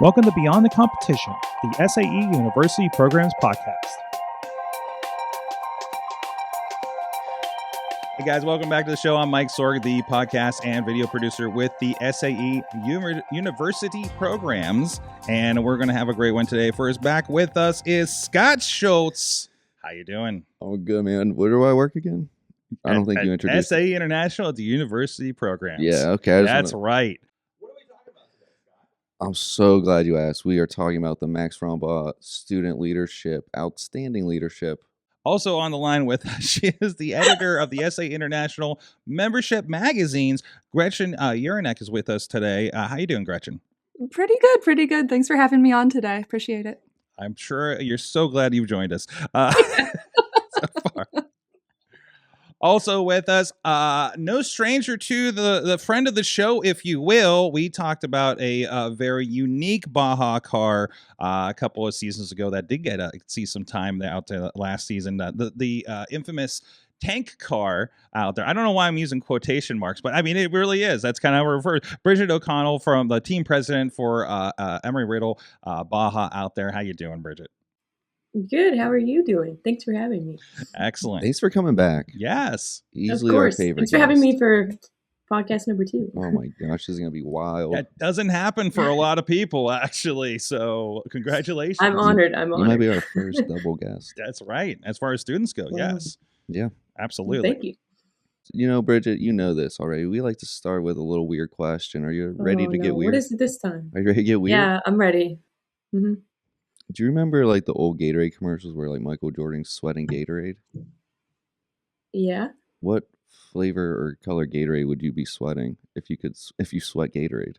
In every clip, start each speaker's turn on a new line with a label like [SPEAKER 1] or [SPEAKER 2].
[SPEAKER 1] Welcome to Beyond the Competition, the SAE University Programs Podcast. Hey guys, welcome back to the show. I'm Mike Sorg, the podcast and video producer with the SAE University Programs, and we're going to have a great one today. First, back with us is Scott Schultz. How you doing?
[SPEAKER 2] Oh, good, man. Where do I work again? I don't think you introduced
[SPEAKER 1] SAE International at the University Programs.
[SPEAKER 2] Yeah, okay.
[SPEAKER 1] That's right.
[SPEAKER 2] What are we talking about today, Scott? I'm so glad you asked. We are talking about the Max Rumbaugh Student Leadership, Outstanding Leadership.
[SPEAKER 1] Also on the line with us, she is the editor of the SAE International membership magazines. Gretchen Urinek is with us today. How you doing, Gretchen?
[SPEAKER 3] Pretty good. Thanks for having me on today. Appreciate it.
[SPEAKER 1] I'm sure you're so glad you've joined us so far. Also with us, no stranger to the friend of the show, if you will. We talked about a very unique Baja car a couple of seasons ago that did get see some time out there last season. The infamous tank car out there. I don't know why I'm using quotation marks, but I mean, it really is. That's kind of how we're referred. Bridget O'Connell, from the team president for Embry-Riddle Baja out there. How you doing, Bridget?
[SPEAKER 4] Good. How are you doing? Thanks for having me.
[SPEAKER 1] Excellent.
[SPEAKER 2] Thanks for coming back.
[SPEAKER 1] Yes.
[SPEAKER 2] Easily
[SPEAKER 4] of course.
[SPEAKER 2] our favorite.
[SPEAKER 4] Thanks for having me for podcast number 2.
[SPEAKER 2] Oh my gosh, this is going to be wild.
[SPEAKER 1] That doesn't happen for a lot of people, actually. So congratulations.
[SPEAKER 4] I'm honored.
[SPEAKER 2] You might be our first double guest.
[SPEAKER 1] That's right. As far as students go, yes.
[SPEAKER 2] Yeah.
[SPEAKER 1] Absolutely.
[SPEAKER 4] Thank you.
[SPEAKER 2] You know, Bridget, you know this already. We like to start with a little weird question. Are you ready to get weird?
[SPEAKER 4] What is it this time?
[SPEAKER 2] Are you ready to get weird?
[SPEAKER 4] Yeah, I'm ready. Mm-hmm.
[SPEAKER 2] Do you remember like the old Gatorade commercials where like Michael Jordan's sweating Gatorade?
[SPEAKER 4] Yeah.
[SPEAKER 2] What flavor or color Gatorade would you be sweating if you sweat Gatorade?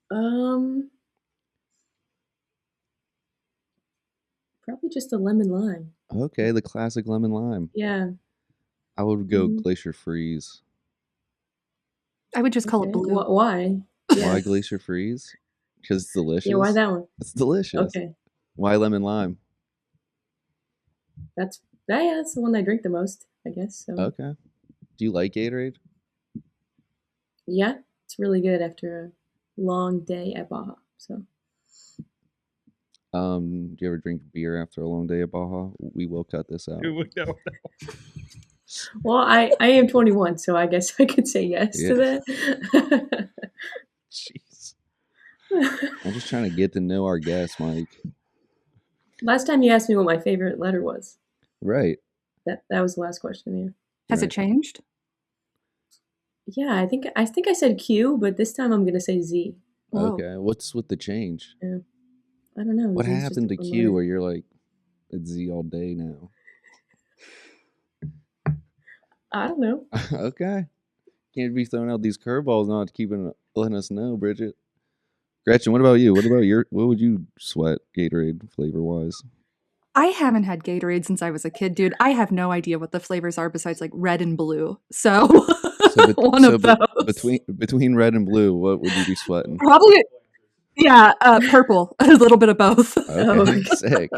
[SPEAKER 4] Probably just a lemon lime.
[SPEAKER 2] Okay, the classic lemon lime.
[SPEAKER 4] Yeah.
[SPEAKER 2] I would go Glacier Freeze.
[SPEAKER 3] I would just call it blue.
[SPEAKER 4] Why?
[SPEAKER 2] Why Glacier Freeze? Because it's delicious.
[SPEAKER 4] Yeah, why that one?
[SPEAKER 2] It's delicious.
[SPEAKER 4] Okay.
[SPEAKER 2] Why lemon lime?
[SPEAKER 4] That's the one I drink the most, I guess. So.
[SPEAKER 2] Okay. Do you like Gatorade?
[SPEAKER 4] Yeah, it's really good after a long day at Baja. So.
[SPEAKER 2] Do you ever drink beer after a long day at Baja? We will cut this out.
[SPEAKER 1] No.
[SPEAKER 4] Well, I am 21, so I guess I could say yes to that.
[SPEAKER 1] Jeez.
[SPEAKER 2] I'm just trying to get to know our guest, Mike.
[SPEAKER 4] Last time you asked me what my favorite letter was.
[SPEAKER 2] Right.
[SPEAKER 4] That was the last question. Yeah.
[SPEAKER 3] Has it changed?
[SPEAKER 4] Yeah, I think I said Q, but this time I'm gonna say Z.
[SPEAKER 3] Whoa.
[SPEAKER 2] Okay. What's with the change?
[SPEAKER 4] Yeah. I don't know.
[SPEAKER 2] What
[SPEAKER 4] Z's
[SPEAKER 2] happened to
[SPEAKER 4] just a
[SPEAKER 2] Q
[SPEAKER 4] letter.
[SPEAKER 2] where you're like, it's Z all day now?
[SPEAKER 4] I don't know.
[SPEAKER 2] Okay. Can't be throwing out these curveballs, not letting us know, Bridget. Gretchen, what about you? What would you sweat Gatorade flavor wise?
[SPEAKER 3] I haven't had Gatorade since I was a kid, dude. I have no idea what the flavors are besides like red and blue. So, one of those.
[SPEAKER 2] Between red and blue, what would you be sweating?
[SPEAKER 3] Probably, yeah, purple. A little bit of both.
[SPEAKER 2] Okay, sick.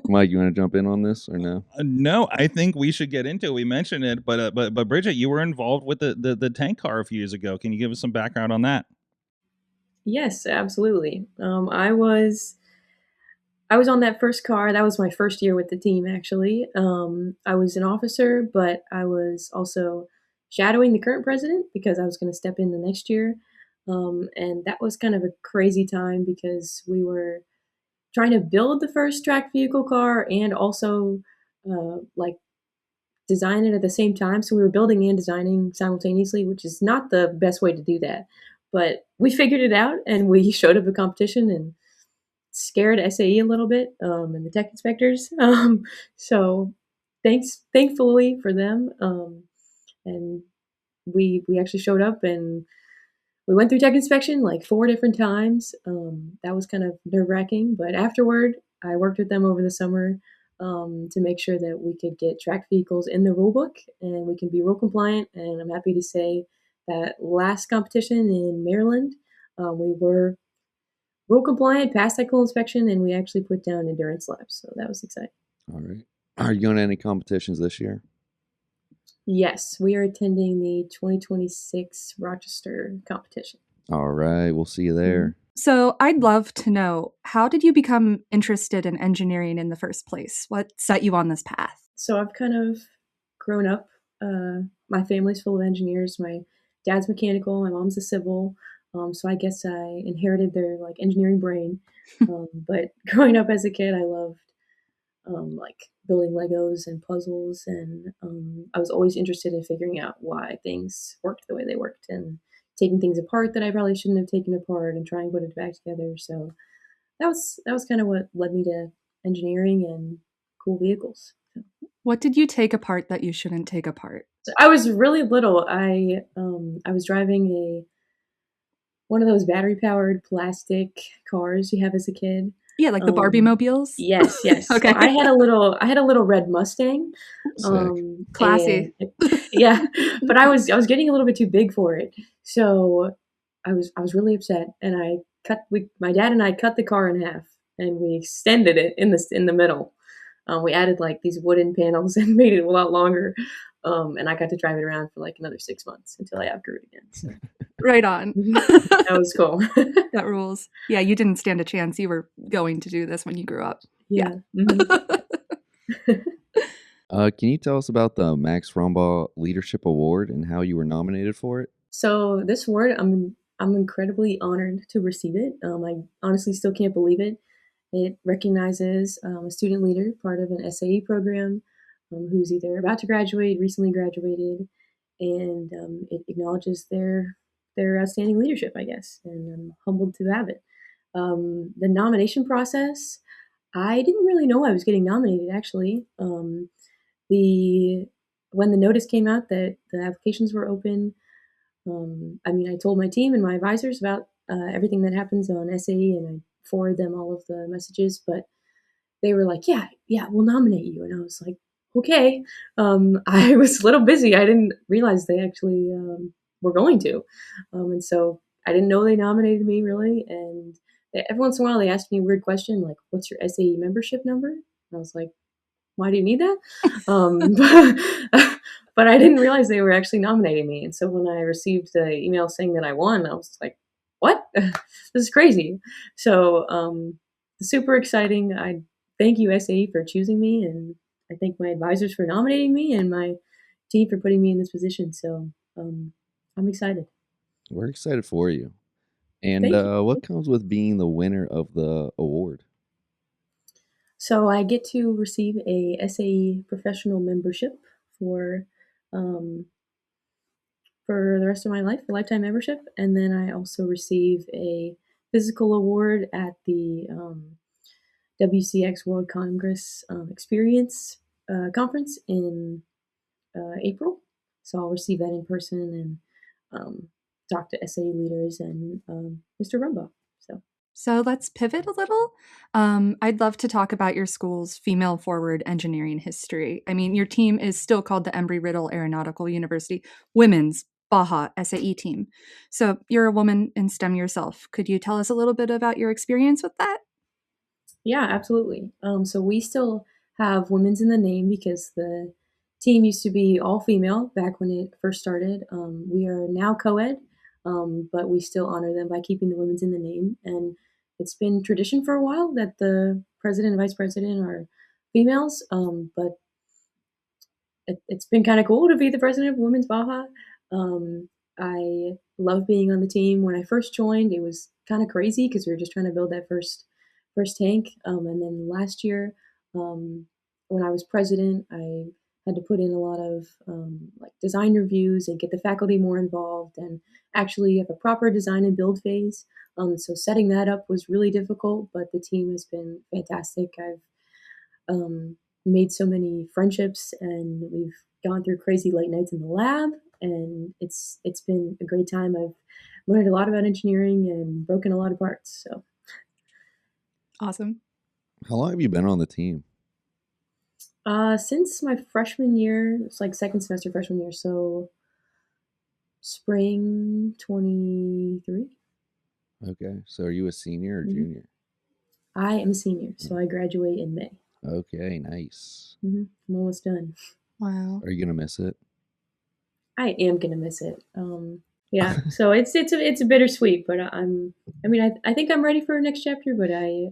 [SPEAKER 2] Mike, you want to jump in on this or no?
[SPEAKER 1] No, I think we should get into it. We mentioned it, but Bridget, you were involved with the tank car a few years ago. Can you give us some background on that?
[SPEAKER 4] Yes, absolutely. I was on that first car. That was my first year with the team, actually. I was an officer, but I was also shadowing the current president because I was going to step in the next year. And that was kind of a crazy time because we were trying to build the first track vehicle car and also design it at the same time. So we were building and designing simultaneously, which is not the best way to do that. But we figured it out and we showed up at competition and scared SAE a little bit and the tech inspectors. So thankfully for them. And we actually showed up and we went through tech inspection like 4 different times. That was kind of nerve-wracking, but afterward, I worked with them over the summer to make sure that we could get track vehicles in the rule book and we can be rule compliant. And I'm happy to say that last competition in Maryland, we were rule compliant, passed technical inspection, and we actually put down endurance laps. So that was exciting.
[SPEAKER 2] All right. Are you going to any competitions this year?
[SPEAKER 4] Yes, we are attending the 2026 Rochester competition.
[SPEAKER 2] All right, we'll see you there.
[SPEAKER 3] So I'd love to know, how did you become interested in engineering in the first place? What set you on this path?
[SPEAKER 4] So I've kind of grown up. My family's full of engineers. My dad's mechanical. My mom's a civil. So I guess I inherited their like engineering brain. But growing up as a kid, I loved like building Legos and puzzles, and I was always interested in figuring out why things worked the way they worked, and taking things apart that I probably shouldn't have taken apart, and trying to put it back together. So that was kind of what led me to engineering and cool vehicles.
[SPEAKER 3] What did you take apart that you shouldn't take apart?
[SPEAKER 4] So I was really little. I was driving one of those battery powered plastic cars you have as a kid.
[SPEAKER 3] Yeah, like the Barbie mobiles.
[SPEAKER 4] Yes.
[SPEAKER 3] Okay.
[SPEAKER 4] So I had a little red Mustang.
[SPEAKER 3] Classy.
[SPEAKER 4] Yeah, but I was getting a little bit too big for it, so I was really upset, and my dad and I cut the car in half, and we extended it in the middle. We added like these wooden panels and made it a lot longer. And I got to drive it around for like another 6 months until I outgrew it again. So.
[SPEAKER 3] Right on.
[SPEAKER 4] That was cool.
[SPEAKER 3] That rules. Yeah, you didn't stand a chance. You were going to do this when you grew up.
[SPEAKER 4] Yeah.
[SPEAKER 2] Can you tell us about the Max Rumbaugh Leadership Award and how you were nominated for it?
[SPEAKER 4] So this award, I'm incredibly honored to receive it. I honestly still can't believe it. It recognizes a student leader, part of an SAE program, who's either about to graduate, recently graduated, and it acknowledges their outstanding leadership, I guess, and I'm humbled to have it. The nomination process, I didn't really know I was getting nominated, actually. When the notice came out that the applications were open, I told my team and my advisors about everything that happens on SAE, and I forwarded them all of the messages, but they were like, yeah, we'll nominate you. And I was like, okay. I was a little busy. I didn't realize they actually were going to. And so I didn't know they nominated me, really. And every once in a while, they asked me a weird question, like, what's your SAE membership number? And I was like, why do you need that? But I didn't realize they were actually nominating me. And so when I received the email saying that I won, I was like, what? This is crazy. So super exciting. I thank you, SAE, for choosing me, and I thank my advisors for nominating me, and my team for putting me in this position. So I'm excited.
[SPEAKER 2] We're excited for you. And what comes with being the winner of the award?
[SPEAKER 4] So I get to receive a SAE professional membership for the rest of my life, a lifetime membership, and then I also receive a physical award at the WCX World Congress Experience Conference in April. So I'll receive that in person and talk to SAE leaders and Mr. Rumbaugh.
[SPEAKER 3] So let's pivot a little. I'd love to talk about your school's female-forward engineering history. I mean, your team is still called the Embry-Riddle Aeronautical University Women's Baja SAE team. So you're a woman in STEM yourself. Could you tell us a little bit about your experience with that?
[SPEAKER 4] Yeah, absolutely. So we still have women's in the name because the team used to be all female back when it first started. We are now co-ed, but we still honor them by keeping the women's in the name. And it's been tradition for a while that the president and vice president are females, but it's been kind of cool to be the president of Women's Baja. I love being on the team. When I first joined, it was kind of crazy because we were just trying to build that first tank. And then last year, when I was president, I had to put in a lot of like design reviews and get the faculty more involved and actually have a proper design and build phase. So setting that up was really difficult, but the team has been fantastic. I've made so many friendships, and we've gone through crazy late nights in the lab, and it's been a great time. I've learned a lot about engineering and broken a lot of parts. So
[SPEAKER 3] awesome.
[SPEAKER 2] How long have you been on the team?
[SPEAKER 4] Since my freshman year, it's like second semester freshman year, so spring 23.
[SPEAKER 2] Okay, so are you a senior or junior?
[SPEAKER 4] I am a senior, so I graduate in May.
[SPEAKER 2] Okay, nice.
[SPEAKER 4] I'm almost done.
[SPEAKER 3] Wow.
[SPEAKER 2] Are you gonna miss it?
[SPEAKER 4] I am gonna miss it. Yeah, so it's a bittersweet, but I think I'm ready for a next chapter, but I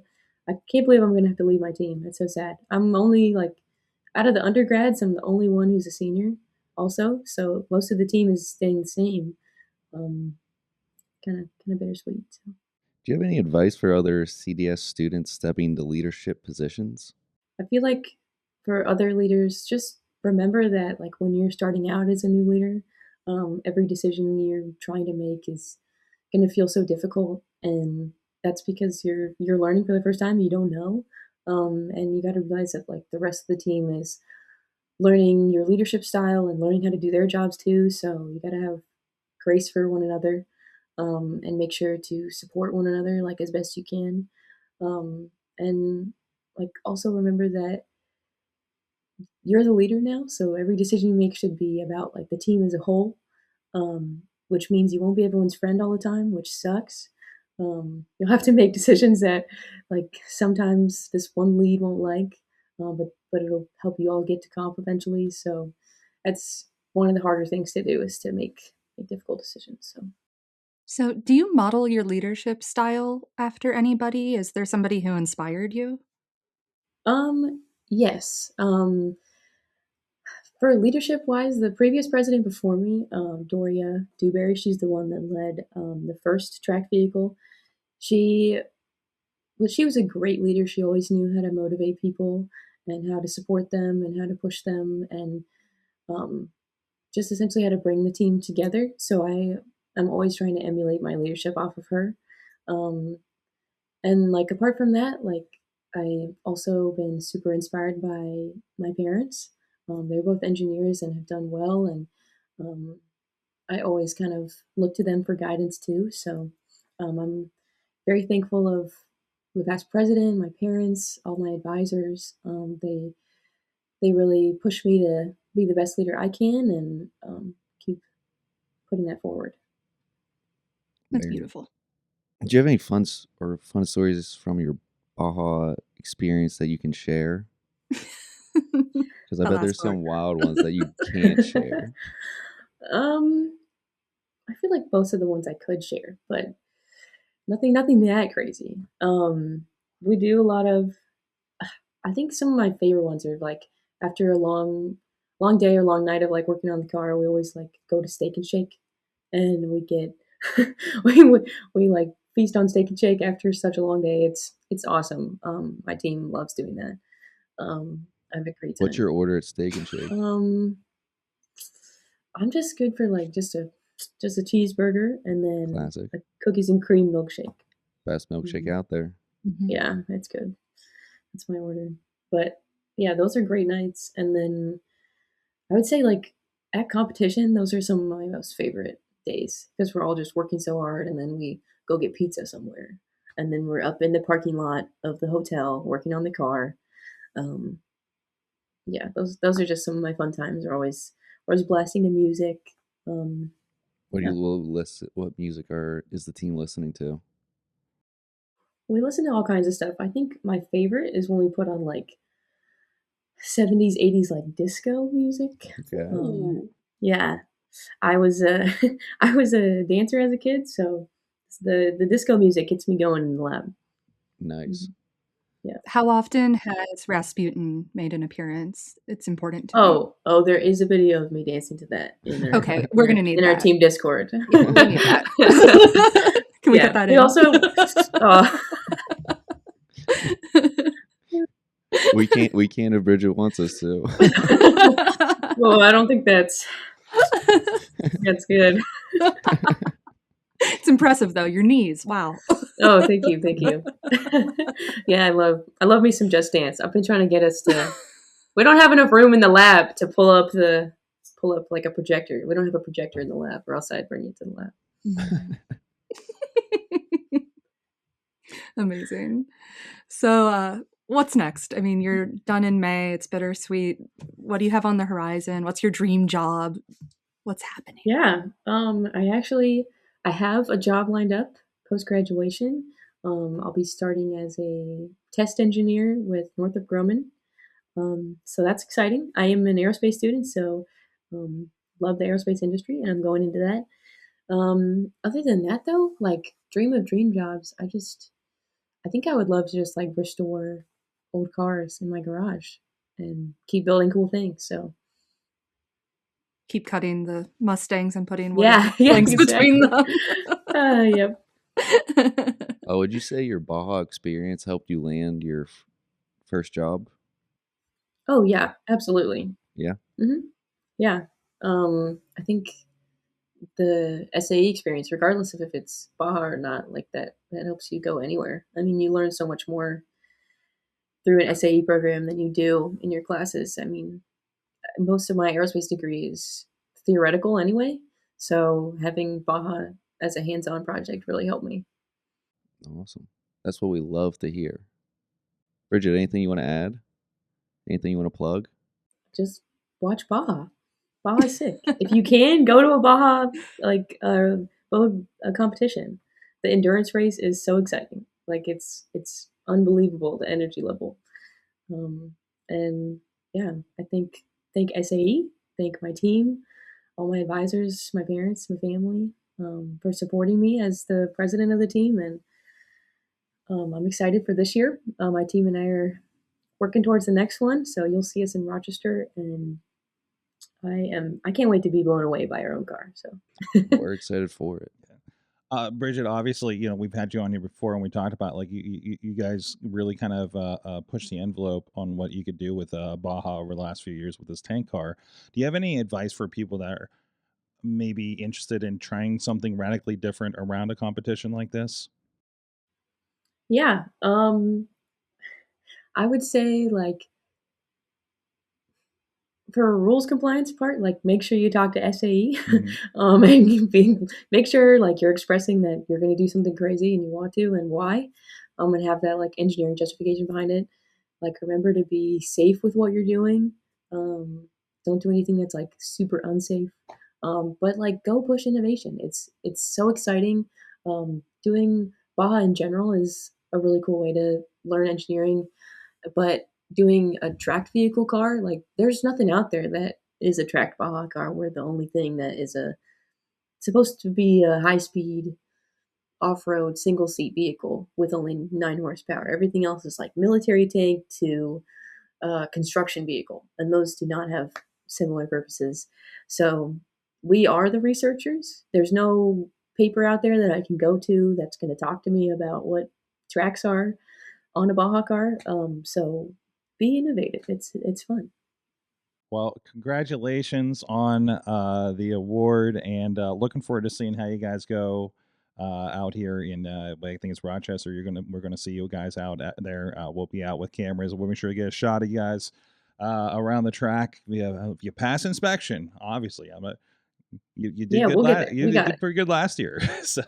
[SPEAKER 4] can't believe I'm gonna have to leave my team. That's so sad. I'm only like out of the undergrads, I'm the only one who's a senior, also. So most of the team is staying the same. Um, kind of bittersweet. So.
[SPEAKER 2] Do you have any advice for other CDS students stepping into leadership positions?
[SPEAKER 4] I feel like for other leaders, just remember that like when you're starting out as a new leader, every decision you're trying to make is going to feel so difficult, and that's because you're learning for the first time. You don't know, and you got to realize that like the rest of the team is learning your leadership style and learning how to do their jobs too. So you got to have grace for one another, and make sure to support one another like as best you can, and like also remember that you're the leader now, so every decision you make should be about like the team as a whole, which means you won't be everyone's friend all the time, which sucks. You'll have to make decisions that like sometimes this one lead won't like, but it'll help you all get to comp eventually. So that's one of the harder things to do, is to make difficult decisions.
[SPEAKER 3] So, do you model your leadership style after anybody? Is there somebody who inspired you?
[SPEAKER 4] Yes. For leadership wise, the previous president before me, Doria Dewberry, she's the one that led the first track vehicle. She was a great leader. She always knew how to motivate people and how to support them and how to push them, and um, just essentially how to bring the team together. So I'm always trying to emulate my leadership off of her. Um, and like apart from that, like I've also been super inspired by my parents. They're both engineers and have done well, and um, I always kind of look to them for guidance too. So I'm very thankful of the past president, my parents, all my advisors. They really push me to be the best leader I can, and keep putting that forward.
[SPEAKER 3] That's
[SPEAKER 2] Very-
[SPEAKER 3] beautiful.
[SPEAKER 2] Do you have any fun stories from your Baja experience that you can share? Because I
[SPEAKER 3] That
[SPEAKER 2] bet
[SPEAKER 3] last
[SPEAKER 2] there's
[SPEAKER 3] part.
[SPEAKER 2] some wild ones that you can't share.
[SPEAKER 4] I feel like most of the ones I could share, but nothing that crazy. We do a lot of. I think some of my favorite ones are like after a long day or long night of like working on the car, we always like go to Steak and Shake, and we get we like feast on Steak and Shake after such a long day. It's awesome. My team loves doing that. I have a great time.
[SPEAKER 2] What's your order at Steak and Shake?
[SPEAKER 4] I'm just good for like just a cheeseburger and then
[SPEAKER 2] Classic.
[SPEAKER 4] a cookies and cream milkshake.
[SPEAKER 2] Best milkshake out there.
[SPEAKER 3] Mhm.
[SPEAKER 4] Yeah, it's good. That's my order. But yeah, those are great nights. And then I would say like at competition, those are some of my most favorite days, because we're all just working so hard, and then we go get pizza somewhere, and then we're up in the parking lot of the hotel working on the car. Yeah, those are just some of my fun times. We're always blasting the music.
[SPEAKER 2] What do
[SPEAKER 4] Yeah.
[SPEAKER 2] you listen? What music is the team listening to?
[SPEAKER 4] We listen to all kinds of stuff. I think my favorite is when we put on like 70s, 80s like disco music.
[SPEAKER 2] Okay.
[SPEAKER 4] Yeah, I was I was a dancer as a kid, so the disco music gets me going in the lab.
[SPEAKER 2] Nice.
[SPEAKER 4] Yeah.
[SPEAKER 3] How often has Rasputin made an appeappearance? It's important to me.
[SPEAKER 4] Oh, there is a video of me dancing to that in our,
[SPEAKER 3] Okay, we're gonna need
[SPEAKER 4] in our
[SPEAKER 3] that.
[SPEAKER 4] team Discord.
[SPEAKER 3] We need that. Can we get that
[SPEAKER 4] we
[SPEAKER 3] in?
[SPEAKER 4] also
[SPEAKER 2] We can't if Bridget wants us to.
[SPEAKER 4] well, I don't think that's good.
[SPEAKER 3] It's impressive though. Your knees. Wow.
[SPEAKER 4] Oh, thank you. Yeah, I love me some Just Dance. I've been trying to get us to. We don't have enough room in the lab to pull up like a projector. We don't have a projector in the lab, or else I'd bring it to the lab.
[SPEAKER 3] Amazing. So, what's next? I mean, you're done in May. It's bittersweet. What do you have on the horizon? What's your dream job? What's happening?
[SPEAKER 4] Yeah. I have a job lined up post graduation. I'll be starting as a test engineer with Northrop Grumman. So that's exciting. I am an aerospace student, so love the aerospace industry, and I'm going into that. Other than that, though, like dream of dream jobs, I think I would love to just like restore old cars in my garage and keep building cool things. So
[SPEAKER 3] Keep cutting the Mustangs and putting
[SPEAKER 4] yeah,
[SPEAKER 3] wooden links between
[SPEAKER 4] exactly.
[SPEAKER 3] them.
[SPEAKER 4] Yep.
[SPEAKER 2] Oh, would you say your Baja experience helped you land your first job?
[SPEAKER 4] Oh yeah, absolutely.
[SPEAKER 2] Yeah.
[SPEAKER 4] Yeah. I think the SAE experience, regardless of if it's Baja or not, like that helps you go anywhere. I mean, you learn so much more through an SAE program than you do in your classes. I mean, most of my aerospace degree is theoretical anyway, so having Baja as a hands-on project really helped me.
[SPEAKER 2] Awesome. That's what we love to hear. Bridget, anything you want to add? Anything you want to plug?
[SPEAKER 4] Just watch Baja. Baja's sick. If you can, go to a Baja a competition. The endurance race is so exciting. Like it's unbelievable, the energy level. And yeah, I thank SAE, thank my team, all my advisors, my parents, my family, for supporting me as the president of the team. And I'm excited for this year. My team and I are working towards the next one, so you'll see us in Rochester, and I can't wait to be blown away by our own car. So
[SPEAKER 2] We're excited for it.
[SPEAKER 1] Bridget, obviously, we've had you on here before, and we talked about like you guys really kind of pushed the envelope on what you could do with Baja over the last few years with this tank car. Do you have any advice for people that are maybe interested in trying something radically different around a competition like this?
[SPEAKER 4] yeah, I would say like for a rules compliance part, like make sure you talk to SAE, and make sure like you're expressing that you're going to do something crazy and you want to and why, and have that like engineering justification behind it. Like remember to be safe with what you're doing. Don't do anything that's like super unsafe. But like go push innovation. It's so exciting. Doing Baja in general is a really cool way to learn engineering, but doing a tracked vehicle car, like there's nothing out there that is a tracked Baja car. We're the only thing that is supposed to be a high speed off-road single seat vehicle with only 9 horsepower. Everything else is like military tank to construction vehicle, and those do not have similar purposes. So we are the researchers. There's no paper out there that I can go to that's going to talk to me about what tracks are on a Baja car. So be innovative. It's fun.
[SPEAKER 1] Well, congratulations on the award, and looking forward to seeing how you guys go out here in I think it's Rochester. We're gonna see you guys out there. We'll be out with cameras. We'll make sure to get a shot of you guys around the track. If you pass inspection, obviously. You did
[SPEAKER 4] Yeah,
[SPEAKER 1] good.
[SPEAKER 4] we'll get there.
[SPEAKER 1] You
[SPEAKER 4] We got
[SPEAKER 1] did
[SPEAKER 4] it.
[SPEAKER 1] pretty good last year. So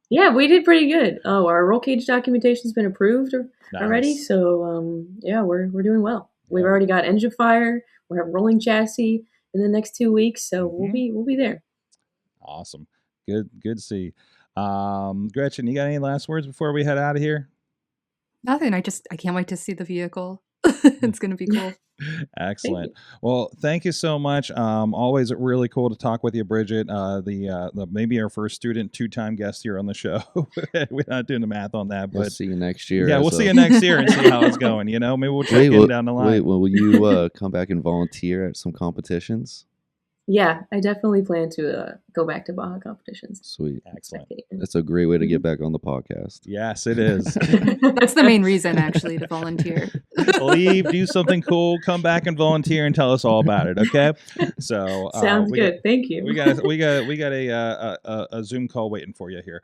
[SPEAKER 4] Yeah, we did pretty good. Oh, our roll cage documentation's been approved already.
[SPEAKER 1] nice.
[SPEAKER 4] So yeah, we're doing well. We've
[SPEAKER 1] Yeah.
[SPEAKER 4] already got engine fire. We have rolling chassis in the next 2 weeks. So
[SPEAKER 1] Mhm.
[SPEAKER 4] we'll be there.
[SPEAKER 1] Awesome. Good to see. Gretchen, you got any last words before we head out of here?
[SPEAKER 3] Nothing. I can't wait to see the vehicle. It's going to be cool.
[SPEAKER 1] Excellent. Well, thank you so much. Always really cool to talk with you, Bridget. The maybe our first student, 2-time guest here on the show. We're not doing the math on that,
[SPEAKER 2] We'll
[SPEAKER 1] but
[SPEAKER 2] see you next year.
[SPEAKER 1] yeah, we'll see you next year and see how it's going. Maybe we'll check in down the line.
[SPEAKER 2] Wait, will you come back and volunteer at some competitions?
[SPEAKER 4] Yeah, I definitely plan to go back to Baja competitions.
[SPEAKER 2] Sweet.
[SPEAKER 1] Excellent.
[SPEAKER 2] That's a great way to get back on the podcast.
[SPEAKER 1] Yes, it is.
[SPEAKER 3] That's the main reason, actually, to volunteer.
[SPEAKER 1] Leave, do something cool, come back and volunteer and tell us all about it. Okay. So
[SPEAKER 4] Sounds good. Thank you.
[SPEAKER 1] We got a Zoom call waiting for you here,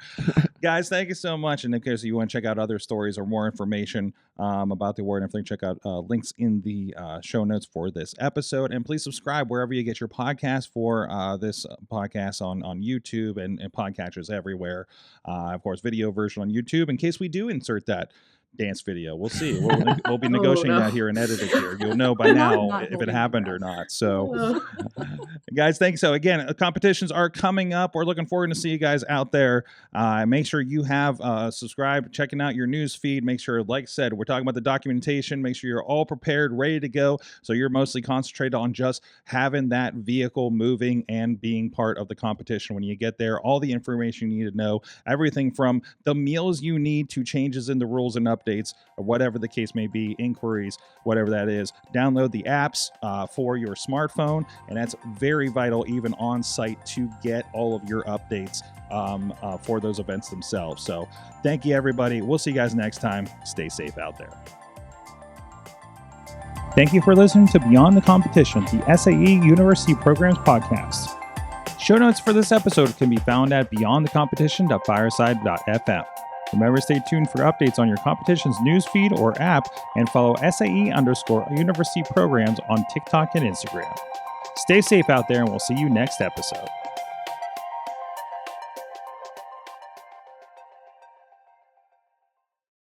[SPEAKER 1] guys. Thank you so much. And in case you want to check out other stories or more information about the award and everything, check out links in the show notes for this episode. And please subscribe wherever you get your podcast for this podcast on YouTube and podcatchers everywhere. Of course, video version on YouTube in case we do insert that dance video. We'll see. We'll be negotiating
[SPEAKER 4] no.
[SPEAKER 1] that here and editing here. You'll know by now if it happened or not. So, guys, thanks. So again, competitions are coming up. We're looking forward to see you guys out there. Make sure you have subscribed, checking out your news feed. Make sure, like I said, we're talking about the documentation. Make sure you're all prepared, ready to go. So you're mostly concentrated on just having that vehicle moving and being part of the competition. When you get there, all the information you need to know, everything from the meals you need to changes in the rules and updates, or whatever the case may be, inquiries, whatever that is. Download the apps for your smartphone, and that's very vital even on site to get all of your updates for those events themselves. So thank you, everybody. We'll see you guys next time. Stay safe out there. Thank you for listening to Beyond the Competition, the SAE University Programs Podcast. Show notes for this episode can be found at beyondthecompetition.fireside.fm. Remember to stay tuned for updates on your competition's newsfeed or app, and follow SAE_University Programs on TikTok and Instagram. Stay safe out there, and we'll see you next episode.